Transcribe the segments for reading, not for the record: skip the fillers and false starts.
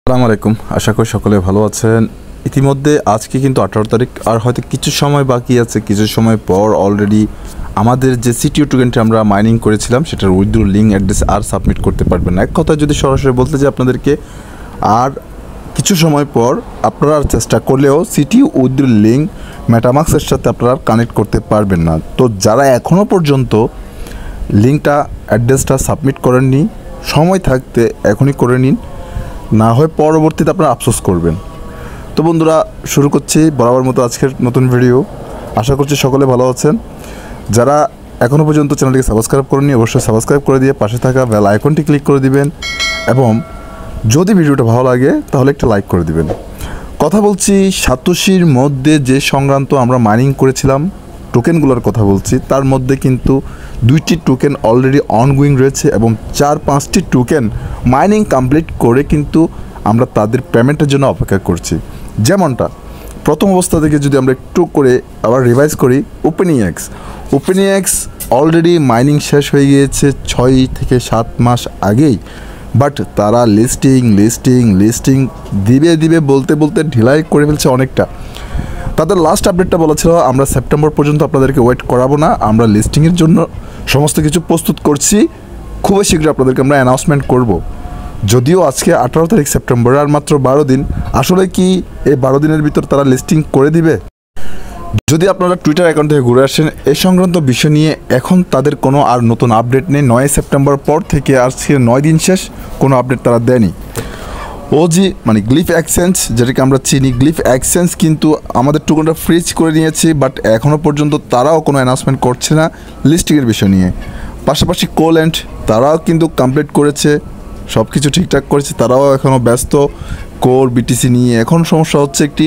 আসসালামু আলাইকুম। আশা করি সকলে ভালো আছেন। ইতিমধ্যে আজকে কিন্তু 18 তারিখ, আর হয়তো কিছু সময় বাকি আছে। কিছু সময় পর অলরেডি আমাদের যে সিটিও টোকেনটি আমরা মাইনিং করেছিলাম সেটার উইথড্র লিঙ্ক অ্যাড্রেস আর সাবমিট করতে পারবেন না। এক কথায় যদি সরাসরি বলতে যাই আপনাদেরকে, আর কিছু সময় পর আপনারা চেষ্টা করলেও সিটি উইথড্র লিঙ্ক মেটামাক্সের সাথে আপনারা কানেক্ট করতে পারবেন না। তো যারা এখনও পর্যন্ত লিঙ্কটা অ্যাড্রেসটা সাবমিট করেননি, সময় থাকতে এখনই করে নিন, না হয় পরবর্তীতে আপনারা আফসোস করবেন। তো বন্ধুরা, শুরু করছি বরাবর মতো আজকের নতুন ভিডিও। আশা করছি সকলে ভালো আছেন। যারা এখনও পর্যন্ত চ্যানেলটিকে সাবস্ক্রাইব করেননি, অবশ্যই সাবস্ক্রাইব করে দিয়ে পাশে থাকা বেল আইকনটি ক্লিক করে দিবেন, এবং যদি ভিডিওটা ভালো লাগে তাহলে একটা লাইক করে দিবেন। কথা বলছি সাতোশির মধ্যে যে সংক্রান্ত আমরা মাইনিং করেছিলাম টোকেনগুলোর কথা বলছি। তার মধ্যে কিন্তু 2টি টোকেন অলরেডি অনগোয়িং রয়েছে এবং 4-5টি টোকেন মাইনিং কমপ্লিট করে কিন্তু আমরা তাদের পেমেন্টের জন্য অপেক্ষা করছি। যেমনটা প্রথম অবস্থা থেকে যদি আমরা একটু করে আবার রিভাইজ করি, ওপেনএক্স অলরেডি মাইনিং শেষ হয়ে গিয়েছে 6 থেকে 7 মাস আগেই। বাট তারা লিস্টিং দিবে বলতে ঢিলাই করে ফেলছে অনেকটা। তাদের লাস্ট আপডেটটা বলা ছিল আমরা সেপ্টেম্বর পর্যন্ত আপনাদেরকে ওয়েট করাবো না, আমরা লিস্টিংয়ের জন্য সমস্ত কিছু প্রস্তুত করছি, খুবই শীঘ্রই আপনাদেরকে আমরা অ্যানাউন্সমেন্ট করব। যদিও আজকে 18 তারিখ সেপ্টেম্বর, আর মাত্র 12 দিন। আসলে কি এই 12 দিনের ভিতর তারা লিস্টিং করে দিবে? যদি আপনারা টুইটার অ্যাকাউন্ট থেকে ঘুরে আসেন, এই সংক্রান্ত বিষয় নিয়ে এখন তাদের কোনো আর নতুন আপডেট নেই। 9 সেপ্টেম্বর পর থেকে আজকে 9 দিন শেষ, কোনো আপডেট তারা দেয়নি। ওজি মানে গ্লিফ এক্সচেঞ্জ, যেটাকে আমরা চিনি, গ্লিফ এক্সচেঞ্জ কিন্তু আমাদের টোকেনটা ফ্রিজ করে নিয়েছে, বাট এখনও পর্যন্ত তারাও কোনো অ্যানাউন্সমেন্ট করছে না লিস্টিংয়ের বিষয় নিয়ে। পাশাপাশি কোল্যান্ড, তারাও কিন্তু কমপ্লিট করেছে, সব কিছু ঠিকঠাক করেছে, তারাও এখনও ব্যস্ত কোর বিটিসি নিয়ে। এখন সমস্যা হচ্ছে একটি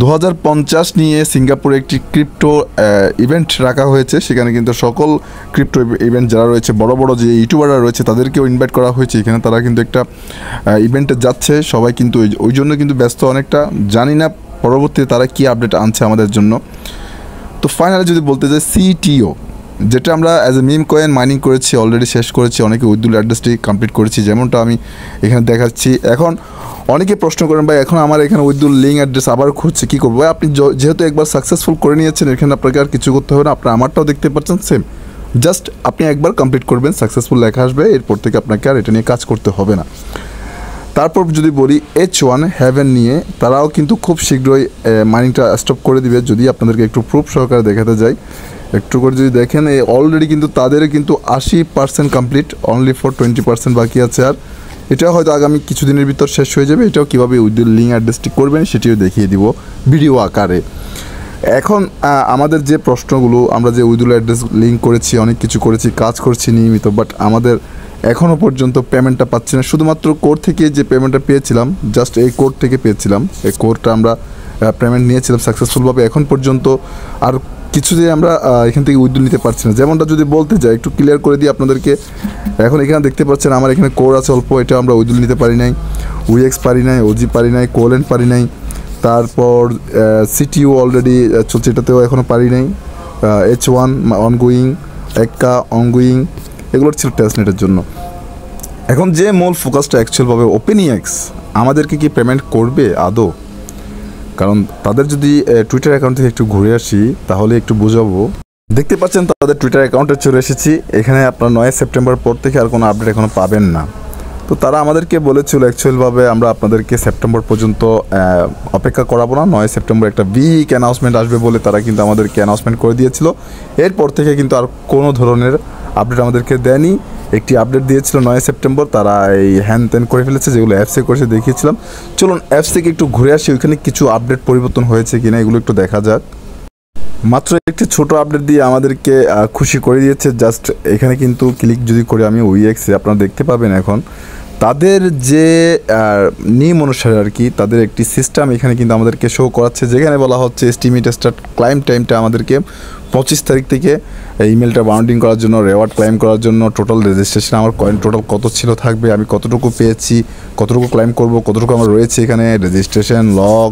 2050 নিয়ে সিঙ্গাপুরে একটি ক্রিপ্টো ইভেন্ট রাখা হয়েছে। সেখানে কিন্তু সকল ক্রিপ্টো ইভেন্ট যারা রয়েছে, বড় বড় যে ইউটিউবাররা রয়েছে, তাদেরকেও ইনভাইট করা হয়েছে। এখানে তারা কিন্তু একটা ইভেন্টে যাচ্ছে, সবাই কিন্তু ওই জন্য কিন্তু ব্যস্ত অনেকটা। জানি না পরবর্তীতে তারা কী আপডেট আনছে আমাদের জন্য। তো ফাইনালি যদি বলতে যাই, সিটিও যেটা আমরা as a meme coin mining করেছি, অলরেডি শেষ করেছি, অনেকে উইথড্রল অ্যাড্রেসটি কমপ্লিট করেছি, যেমনটা আমি এখানে দেখাচ্ছি। এখন অনেকে প্রশ্ন করেন, ভাই এখন আমার এখানে উইথড্রল লিঙ্ক অ্যাড্রেস আবার খুঁজছে, কী করবো? ভাই আপনি যেহেতু একবার সাকসেসফুল করে নিয়েছেন, এখানে আপনাকে আর কিছু করতে হবে না। আপনার আমারটাও দেখতে পাচ্ছেন সেম, জাস্ট আপনি একবার কমপ্লিট করবেন, সাকসেসফুল লেখা আসবে, এরপর থেকে আপনাকে আর এটা নিয়ে কাজ করতে হবে না। তারপর যদি বলি H1 হ্যাভেন নিয়ে, তারাও কিন্তু খুব শীঘ্রই মাইনিংটা স্টপ করে দিবে। যদি আপনাদেরকে একটু প্রুফ সহকারে দেখাতে যাই, একটু করে যদি দেখেন, অলরেডি কিন্তু তাদের কিন্তু 80% কমপ্লিট, অনলি ফর 20% বাকি আছে। আর এটাও হয়তো আগামী কিছুদিনের ভিতর শেষ হয়ে যাবে। এটাও কীভাবে উইথড্রল লিঙ্ক অ্যাড্রেসটি করবেন সেটিও দেখিয়ে দিব ভিডিও আকারে। এখন আমাদের যে প্রশ্নগুলো, আমরা যে উইথড্রল অ্যাড্রেস লিঙ্ক করেছি, অনেক কিছু করেছি, কাজ করছি নিয়মিত, বাট আমাদের এখনও পর্যন্ত পেমেন্টটা পাচ্ছি না। শুধুমাত্র কোড থেকে যে পেমেন্টটা পেয়েছিলাম, জাস্ট এই কোড থেকে পেয়েছিলাম, এই কোডটা আমরা পেমেন্ট নিয়েছিলাম সাকসেসফুলভাবে। এখন পর্যন্ত আর কিছু যে আমরা এখান থেকে উইথড্রল নিতে পারছি না। যেমনটা যদি বলতে যাই, একটু ক্লিয়ার করে দিই আপনাদেরকে। এখন এখানে দেখতে পাচ্ছেন আমার এখানে কোর আছে অল্প, এটা আমরা উইথড্রল নিতে পারি নাই, উইএক্স পারি নাই, ওজি পারি নাই, কোল্যান্ড পারি নাই। তারপর সিটিও অলরেডি চলছে, এটাতেও এখনও পারি নাই। H1 অনগোয়িং, এক্কা অনগোয়িং, এগুলোর ছিল টেস্টনেটের জন্য। এখন যে মূল ফোকাসটা অ্যাকচুয়ালভাবে ওপেনএক্স আমাদেরকে কি পেমেন্ট করবে আদৌ? কারণ তাদের যদি টুইটার অ্যাকাউন্ট থেকে একটু ঘুরে আসি তাহলে একটু বোঝাবো। দেখতে পাচ্ছেন তাদের টুইটার অ্যাকাউন্টে চলে এসেছি। এখানে আপনার 9 সেপ্টেম্বর পর থেকে আর কোনো আপডেট এখনও পাবেন না। তো তারা আমাদেরকে বলেছিল অ্যাকচুয়ালভাবে আমরা আপনাদেরকে সেপ্টেম্বর পর্যন্ত অপেক্ষা করাবো না, 9 সেপ্টেম্বর একটা উইক অ্যানাউন্সমেন্ট আসবে বলে তারা কিন্তু আমাদেরকে অ্যানাউন্সমেন্ট করে দিয়েছিল। এরপর থেকে কিন্তু আর কোনো ধরনের আপডেট আমাদেরকে দেয়নি। একটি আপডেট দিয়েছিল 9 সেপ্টেম্বর, তারা এই হ্যান ত্যান করে ফেলেছে, যেগুলো অ্যাপসে করেছে দেখিয়েছিলাম। চলুন অ্যাপস থেকে একটু ঘুরে আসি, ওইখানে কিছু আপডেট পরিবর্তন হয়েছে কিনা এগুলো একটু দেখা যাক। মাত্র একটি ছোট আপডেট দিয়ে আমাদেরকে খুশি করে দিয়েছে। জাস্ট এখানে কিন্তু ক্লিক যদি করে আমি উইএক্সে, আপনারা দেখতে পাবেন এখন তাদের যে নিয়ম অনুসারে আর কি, তাদের একটি সিস্টেম এখানে কিন্তু আমাদেরকে শো করাচ্ছে, যেখানে বলা হচ্ছে এস্টিমেট স্টার্ট ক্লাইম টাইমটা আমাদেরকে 25 তারিখ থেকে ইমেলটা বাউন্ডিং করার জন্য, রেওয়ার্ড ক্লাইম করার জন্য, টোটাল রেজিস্ট্রেশন আমার কয়েন টোটাল কত ছিল থাকবে, আমি কতটুকু পেয়েছি, কতটুকু ক্লাইম করব, কতটুকু আমার রয়েছে এখানে, রেজিস্ট্রেশন লগ,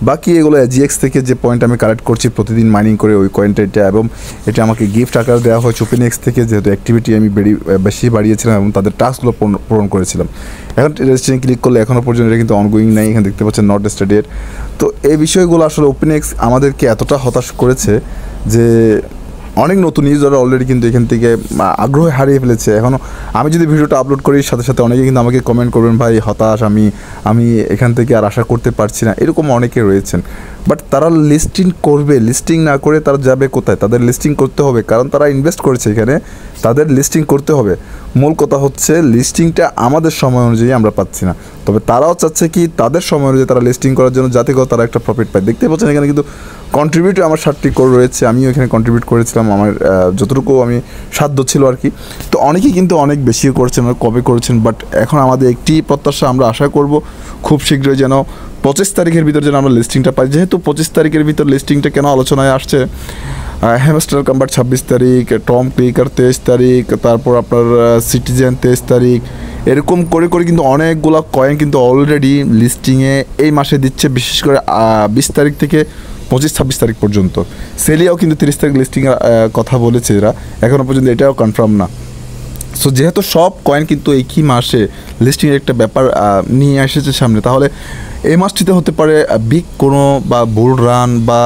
বাকি এগুলো জিএক্স থেকে যে পয়েন্ট আমি কালেক্ট করছি প্রতিদিন মাইনিং করে ওই কয়েনটা এটা, এবং এটা আমাকে গিফট আকার দেওয়া হয়েছে ওপেনএক্স থেকে, যেহেতু অ্যাক্টিভিটি আমি বেশি বাড়িয়েছিলাম এবং তাদের টাস্কগুলো পূরণ করেছিলাম। এখন রেজিস্ট্রেশন ক্লিক করলে এখনও পর্যন্ত এটা কিন্তু অনগোয়িং নাই, এখানে দেখতে পাচ্ছেন নট স্টাডিড। তো এই বিষয়গুলো আসলে ওপেনএক্স আমাদেরকে এতটা হতাশ করেছে যে অনেক নতুন ইউজাররা অলরেডি কিন্তু এখান থেকে আগ্রহ হারিয়ে ফেলেছে। এখনও আমি যদি ভিডিওটা আপলোড করি সাথে সাথে অনেকে কিন্তু আমাকে কমেন্ট করবেন, ভাই হতাশ, আমি এখান থেকে আর আশা করতে পারছি না, এরকম অনেকে রয়েছেন। বাট তারা লিস্টিং করবে, লিস্টিং না করে তারা যাবে কোথায়? তাদের লিস্টিং করতে হবে, কারণ তারা ইনভেস্ট করেছে এখানে, তাদের লিস্টিং করতে হবে। মূল কথা হচ্ছে লিস্টিংটা আমাদের সময় অনুযায়ী আমরা পাচ্ছি না, তবে তারাও চাচ্ছে কি তাদের সময় অনুযায়ী তারা লিস্টিং করার জন্য, যাতে করে তারা একটা প্রফিট পায়। দেখতে পাচ্ছেন এখানে কিন্তু কন্ট্রিবিউট আমার 7টি কোর রয়েছে, আমিও এখানে কন্ট্রিবিউট করেছিলাম আমার যতটুকু আমি সাধ্য ছিল আর কি। তো অনেকেই কিন্তু অনেক বেশিও করেছেন, কবে করেছেন, বাট এখন আমাদের একটি প্রত্যাশা, আমরা আশা করব খুব শীঘ্রই যেন 25 তারিখের ভিতর যেন আমরা লিস্টিংটা পাই। যেহেতু 25 তারিখের ভিতর লিস্টিংটা কেন আলোচনায় আসছে, হ্যামস্টার কম্বাট 26 তারিখ, টম ক্লিকার 23 তারিখ, তারপর আপনার সিটিজেন 23 তারিখ, এরকম করে করে কিন্তু অনেকগুলো কয়েন কিন্তু অলরেডি লিস্টিংয়ে এই মাসে দিচ্ছে, বিশেষ করে 20 তারিখ থেকে 25-26 তারিখ পর্যন্ত। সেলিয়াও কিন্তু 30 তারিখ লিস্টিংয়ের কথা বলেছে এরা, এখনও পর্যন্ত এটাও কনফার্ম না। সো যেহেতু সব কয়েন কিন্তু একই মাসে লিস্টিংয়ের একটা ব্যাপার নিয়ে এসেছে সামনে, তাহলে এই মাসটিতে হতে পারে বিগ কোনো বা বুল রান বা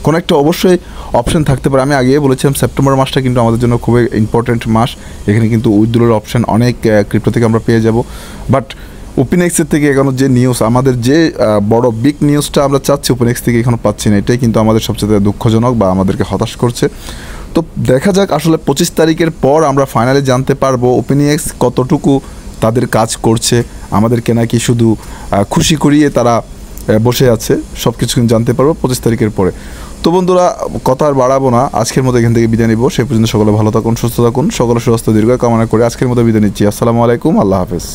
কোনো একটা অবশ্যই অপশান থাকতে পারে। আমি আগেই বলেছিলাম সেপ্টেম্বর মাসটা কিন্তু আমাদের জন্য খুবই ইম্পর্ট্যান্ট মাস, এখানে কিন্তু উইথড্রলের অপশান অনেক ক্রিপ্টো থেকে আমরা পেয়ে যাব। বাট ওপেনএক্সের থেকে এখনও যে নিউজ, আমাদের যে বড় বিগ নিউজটা আমরা চাচ্ছি ওপেনএক্স থেকে এখনও পাচ্ছি না, এটাই কিন্তু আমাদের সবচেয়ে দুঃখজনক বা আমাদেরকে হতাশ করছে। তো দেখা যাক আসলে 25 তারিখের পর আমরা ফাইনালি জানতে পারবো ওপেনএক্স কতটুকু তাদের কাজ করছে, আমাদেরকে নাকি শুধু খুশি করিয়ে তারা বসে আছে, সব কিছু জানতে পারবো 25 তারিখের পরে। তো বন্ধুরা কথা আর বাড়াবো না, আজকের মতো এখান থেকে বিদায় নিব। সে পর্যন্ত সকলে ভালো থাকুন, সুস্থ থাকুন, সকলে সুস্থ দীর্ঘ কামনা করে আজকের মতো বিদায় নিচ্ছি। আসসালামু আলাইকুম, আল্লাহ হাফেজ।